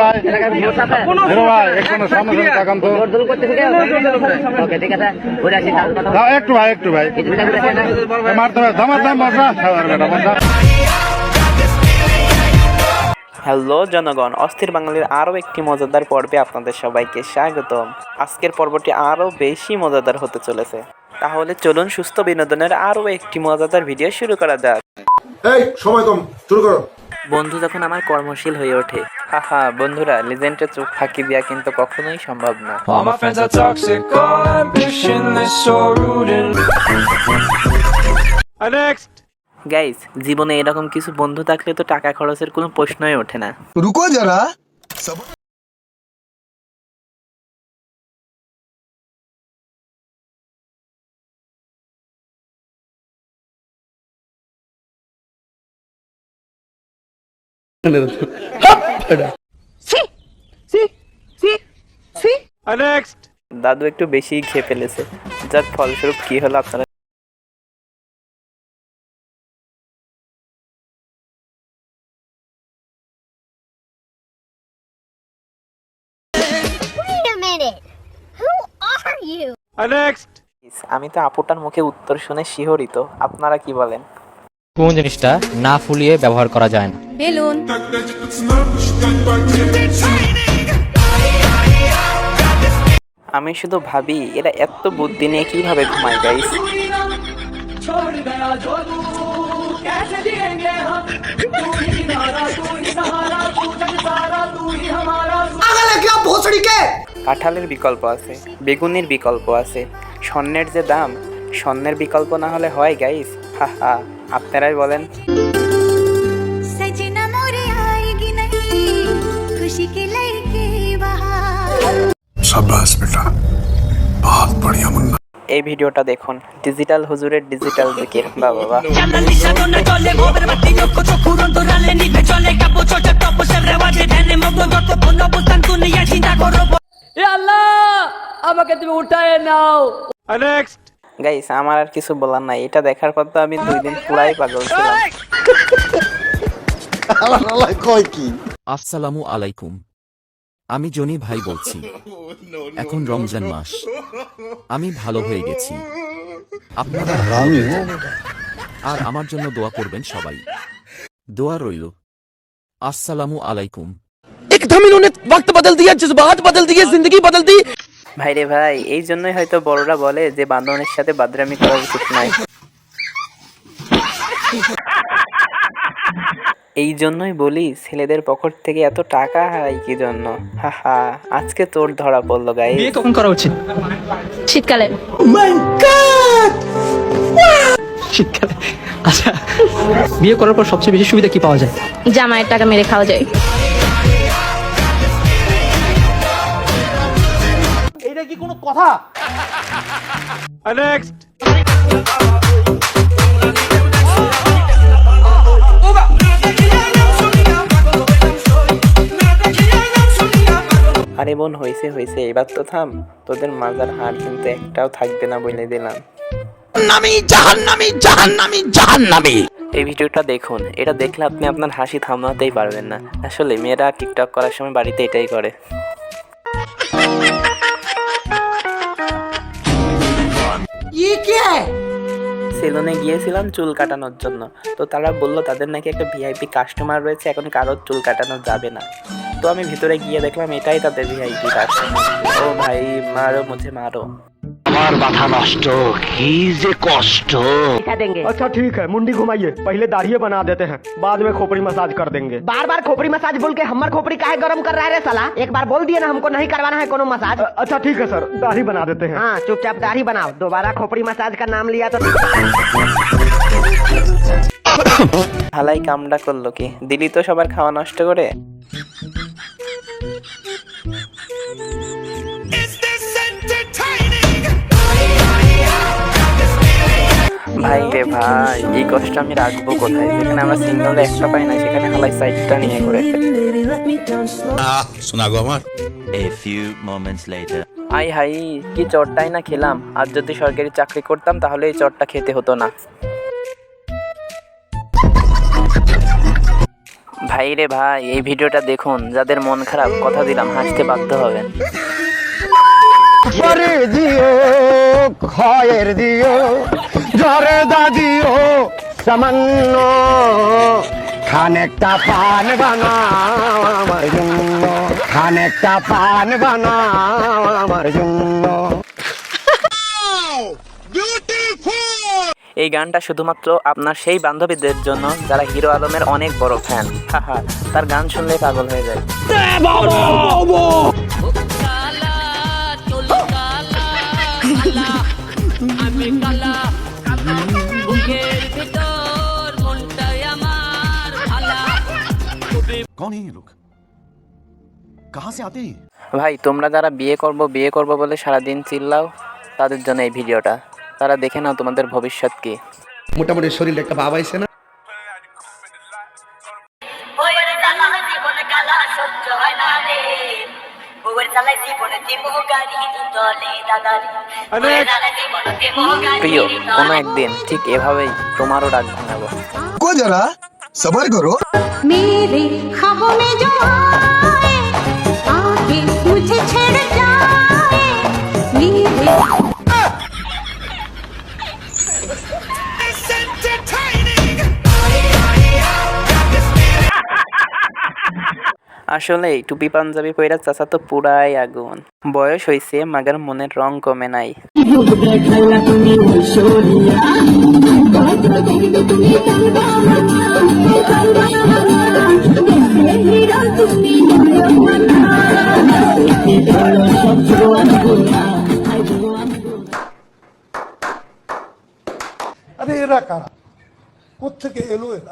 ভাই একটু সামনে তাকান তো। একটু ভাই মারতে হবে ধামার দাম বসা বেটা। হ্যালো জনগণ, অস্থির বাঙালির আরও একটি মজাদার পর্বে আপনাদের সবাইকে স্বাগতম। আজকের পর্বটি আরও বেশি মজাদার হতে চলেছে, তাহলে চলুন সুস্থ বিনোদনের আরও একটি মজাদার ভিডিও শুরু করা যাক। এই সময় কম, শুরু করো। বন্ধু যখন আমার কর্মশীল হয়ে ওঠে, হাহা বন্ধুরা, লিজেন্ডের চোখ ফাঁকি দেওয়া কিন্তু কখনোই সম্ভব না। All my friends are toxic, all ambitionless, so rude and next. Guys, জীবনে এরকম কিছু বন্ধু থাকলে তো টাকা খরচের কোনো প্রশ্নই ওঠে না। রুকো যারা Next. দাদু একটু বেশি খেয়ে ফেলেছে, যার ফলস্বরূপ কি হলো আপনারা Wait a minute. Who are you? Next. আমি তো আপুটার মুখে উত্তর শুনে শিহরিত, আপনারা কি বলেন? কোন জিনিসটা না ফুলিয়ে ব্যবহার করা যায় না? বেলুন। আমি শুধু ভাবি এরা এত বুদ্ধি নিয়ে কিভাবে ঘুমায় গাইস। কাঁঠালের বিকল্প আছে, বেগুনের বিকল্প আছে, স্বর্ণের যে দাম, স্বর্ণের বিকল্প না হলে হয় গাইস? হাহা, আপনারাই বলেন। सजना मोरे आएगी नहीं खुशी की लड़की बहार। शाबाश बेटा, बहुत बढ़िया मुन्ना। এই ভিডিওটা দেখুন, ডিজিটাল হুজুরের ডিজিটাল জিকির। বাবা আমাকে তুমি উঠায় নাও। Next. গাইস, আমার আর কিছু বলার নাই, এটা দেখার পর তো আমি 2 দিন পুরাই পাগল ছিলাম। আসসালামু আলাইকুম, আমি জনি ভাই বলছি। এখন রমজান মাস, আমি ভালো হয়ে গেছি। আপনারা আর আমার জন্য দোয়া করবেন সবাই। দোয়া রইল। আসসালামু আলাইকুম। एकदम इन्होंने वक्त बदल दिया, जज्बात बदल दिए, जिंदगी बदल दी। ভাইরে ভাই, এই জন্যই হয়তো বড়রা বলে যে বান্দরের সাথে বাদরামি করা উচিত নয়। এই জন্যই বলি ছেলেদের পকেট থেকে এত টাকা হারাই কি জন্য? হাহা, আজকে তোর ধরা পড়লো গাইস। বিয়ে কখন করা উচিত? শীতকালে। শীতকালে। আচ্ছা, বিয়ে করার পর সবচেয়ে বেশি সুবিধা কি পাওয়া যায়? জামাইয়ের টাকা মেরে খাওয়া যায়। Next. আরে বোন, হয়েছে হয়েছে, এবার তো থাম, তোদের মাজার হাড় কিন্তু একটাও থাকবে না বলে দিলাম। এই ভিডিওটা দেখুন, এটা দেখলে আপনি আপনার হাসি থামাতেই পারবেন না। আসলে মেয়েরা টিকটক করার সময় বাড়িতে এটাই করে। সেলুনে গিয়েছিলাম চুল কাটানোর জন্য, তো তারা বললো তাদের নাকি একটা ভিআইপি কাস্টমার রয়েছে, এখন কারোর চুল কাটানো যাবে না। তো আমি ভিতরে গিয়ে দেখলাম এটাই তাদের ভিআইপি কাস্টমার। ও ভাই, মারো মুঝে মারো। अच्छा ठीक है, मुंडी घुमाइए, पहले दाढ़ी बना देते हैं, बाद में खोपड़ी मसाज कर देंगे। बार बार खोपड़ी मसाज बोल के हमार खोपड़ी काहे गरम कर रहा है रे साला? एक बार बोल दिए ना हमको नहीं करवाना है कोनो मसाज। अच्छा ठीक है सर, दाढ़ी बना देते हैं। हाँ, चुपचाप दाढ़ी बनाओ, दोबारा खोपड़ी मसाज का नाम लिया तो হালাই কামড়া করলো কি, দিলি তো সবার খাওয়া নষ্ট করে। ভাই রে ভাই, এই কষ্ট আমি রাখবো কোথায়? যেখানে আমরা সিঙ্গেল একটা পাই না, সেখানে হালাই সাইডটা নিয়ে করে। শোনা গো আমার। আই হাই, কি চটটাই না খেলাম। আর যদি সরকারি চাকরি করতাম তাহলে এই চটটা খেতে হতো না। ভাই রে ভাই, এই ভিডিওটা দেখুন, যাদের মন খারাপ কথা দিলাম হাসতে বাধ্য হবেন। করে দিও খয়ের দিও ঝরে দাদিও সামান্য খানেকটা পান বানাও আমার জন্য খানেকটা পান বানাও আমার জন্য। এই গানটা শুধুমাত্র আপনার সেই বান্ধবীদের জন্য যারা হিরো আলমের অনেক বড় ফ্যান। হাহা, তার গান শুনলে পাগল হয়ে যায়। कौन है ये लोग कहाँ से आते हैं? ভাই, তোমরা যারা বিয়ে করব বলে সারাদিন চিল্লাও, তাদের জন্য এই ভিডিওটা। তারা দেখে নাও তোমাদের ভবিষ্যৎ কি। মোটামুটি শরীরে একটা ভাব আইছে না? প্রিয়, কোনো একদিন ঠিক এভাবেই তোমারও রাগ ভাঙাবো। को जरा सबर करो। मेरे ख्वाबों में जो आए आके मुझे छेड़ जाए मेरे আসলে টুপি পাঞ্জাবি পইরা চাচা তো পুরাই আগুন। বয়স হইছে, মাগার মনের রং কমে নাই। আরে এরা কারা, কোত্থেকে এলো এরা?